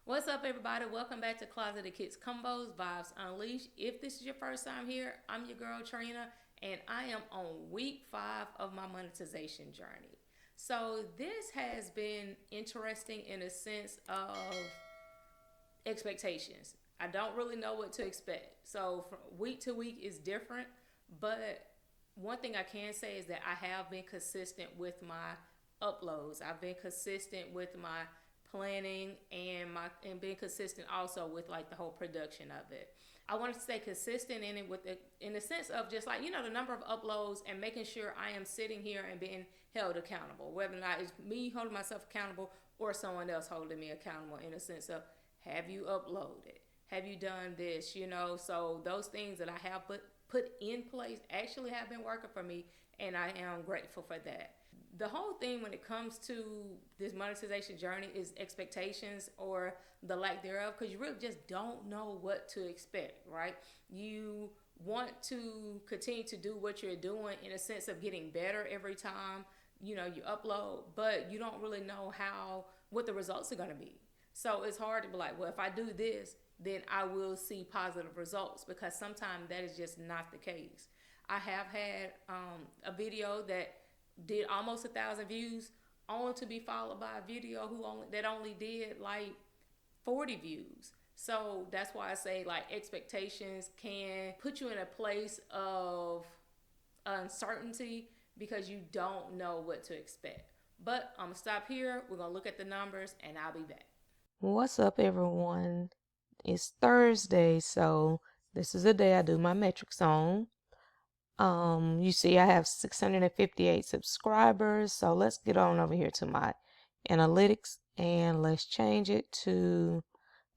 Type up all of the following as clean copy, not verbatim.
What's up, everybody? Welcome back to Closet of Kids Convos, Vibes Unleashed. If this is your first time here, I'm your girl Trina, and I am on week 5 of my monetization journey. So this has been interesting in a sense of expectations. I don't really know what to expect. So from week to week is different, but one thing I can say is that I have been consistent with my uploads. I've been consistent with my planning and being consistent also with like the whole production of it. I want to stay consistent in it in the sense of just like the number of uploads and making sure I am sitting here and being held accountable, whether or not it's me holding myself accountable or someone else holding me accountable in a sense of, have you uploaded? Have you done this? So those things that I have put in place actually have been working for me, and I am grateful for that. The whole thing when it comes to this monetization journey is expectations or the lack thereof, because you really just don't know what to expect, right? You want to continue to do what you're doing in a sense of getting better every time you upload, but you don't really know what the results are going to be. So it's hard to be like, well, if I do this, then I will see positive results, because sometimes that is just not the case. I have had a video that did almost 1,000 views, only to be followed by a video that only did like 40 views. So that's why I say like expectations can put you in a place of uncertainty because you don't know what to expect. But I'm gonna stop here. We're gonna look at the numbers and I'll be back. What's up, everyone? It's Thursday, so this is the day I do my metrics on. You see I have 658 subscribers, so let's get on over here to my analytics and let's change it to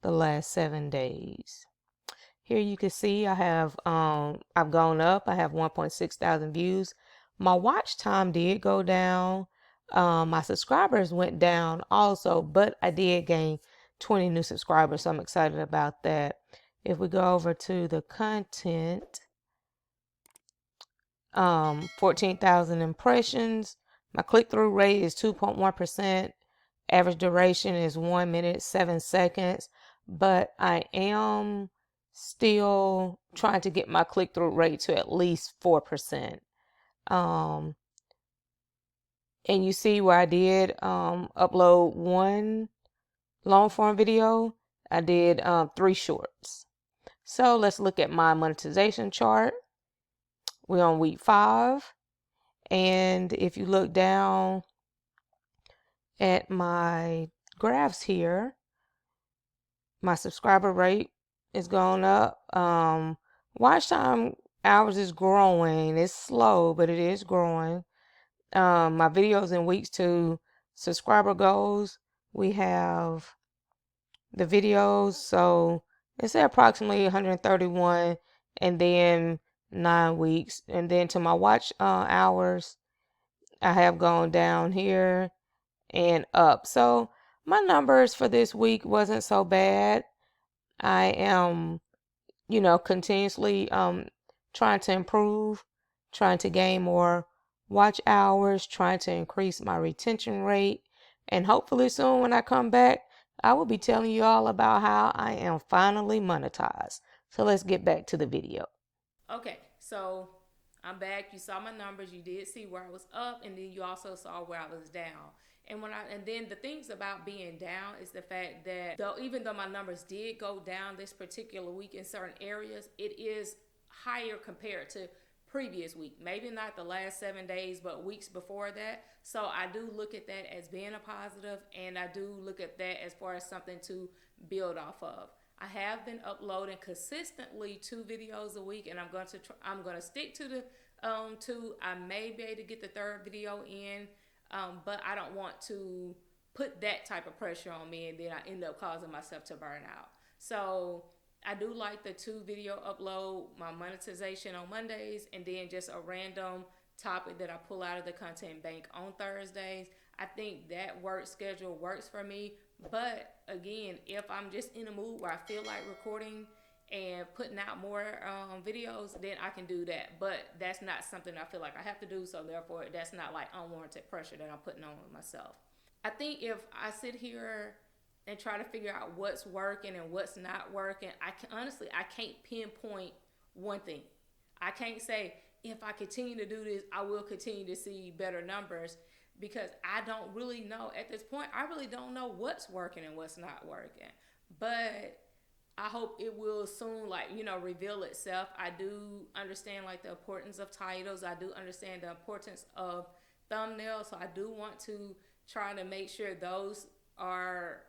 the last 7 days. Here you can see I have I've gone up. I have 1.6 thousand views. My watch time did go down. My subscribers went down also, but I did gain 20 new subscribers, so I'm excited about that. If we go over to the content, 14,000 impressions. My click-through rate is 2.1%. Average duration is 1 minute 7 seconds, but I am still trying to get my click-through rate to at least 4%. And you see where I did upload one long form video. I did 3 shorts. So let's look at my monetization chart. We're on week 5. And if you look down at my graphs here, my subscriber rate is going up. Watch time hours is growing. It's slow, but it is growing. My videos in weeks to subscriber goals, we have the videos, so it's at approximately 131, and then 9 weeks. And then to my watch hours, I have gone down here and up. So my numbers for this week wasn't so bad. I am, continuously trying to improve, trying to gain more watch hours, trying to increase my retention rate. And hopefully soon when I come back, I will be telling you all about how I am finally monetized. So let's get back to the video. Okay, so I'm back. You saw my numbers. You did see where I was up, and then you also saw where I was down. And then the things about being down is the fact that even though my numbers did go down this particular week in certain areas, it is higher compared to previous week. Maybe not the last 7 days, but weeks before that. So I do look at that as being a positive, and I do look at that as far as something to build off of. I have been uploading consistently 2 videos a week, and I'm going to stick to the 2. I may be able to get the 3rd video in, but I don't want to put that type of pressure on me, and then I end up causing myself to burn out. So I do like the 2 video upload, my monetization on Mondays, and then just a random topic that I pull out of the content bank on Thursdays. I think that work schedule works for me. But again, if I'm just in a mood where I feel like recording and putting out more videos, then I can do that. But that's not something I feel like I have to do. So therefore, that's not like unwarranted pressure that I'm putting on myself. I think if I sit here and try to figure out what's working and what's not working, I can't pinpoint one thing. I can't say if I continue to do this, I will continue to see better numbers, because I don't really know at this point. I really don't know what's working and what's not working. But I hope it will soon, reveal itself. I do understand the importance of titles. I do understand the importance of thumbnails. So I do want to try to make sure those are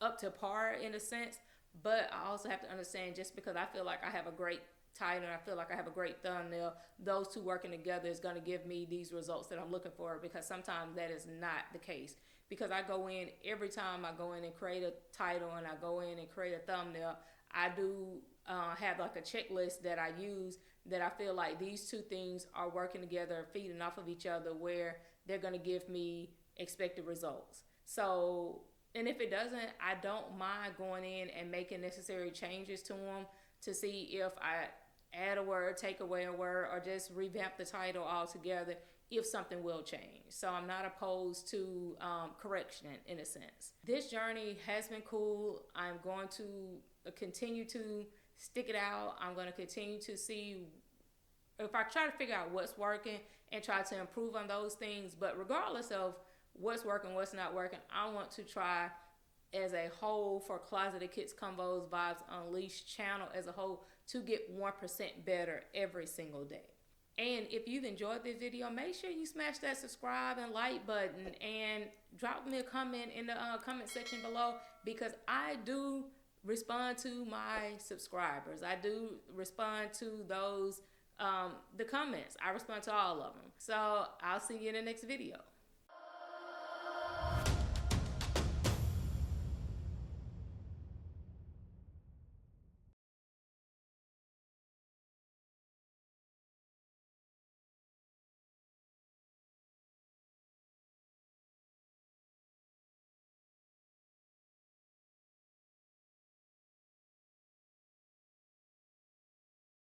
up to par in a sense. But I also have to understand, just because I feel like I have a great title and I feel like I have a great thumbnail, those two working together is going to give me these results that I'm looking for, because sometimes that is not the case. Because I go in, every time I go in and create a title and I go in and create a thumbnail, I do have a checklist that I use, that I feel like these two things are working together, feeding off of each other, where they're going to give me expected results. So, and if it doesn't, I don't mind going in and making necessary changes to them to see if I add a word, take away a word, or just revamp the title altogether, if something will change. So I'm not opposed to correction in a sense. This journey has been cool. I'm going to continue to stick it out. I'm going to continue to see if I try to figure out what's working and try to improve on those things. But regardless of what's working, what's not working, I want to try as a whole for Closeted Kids Convos Vibes Unleashed channel as a whole to get 1% better every single day. And if you've enjoyed this video, make sure you smash that subscribe and like button, and drop me a comment in the comment section below, because I do respond to my subscribers. I do respond to those, the comments. I respond to all of them. So I'll see you in the next video.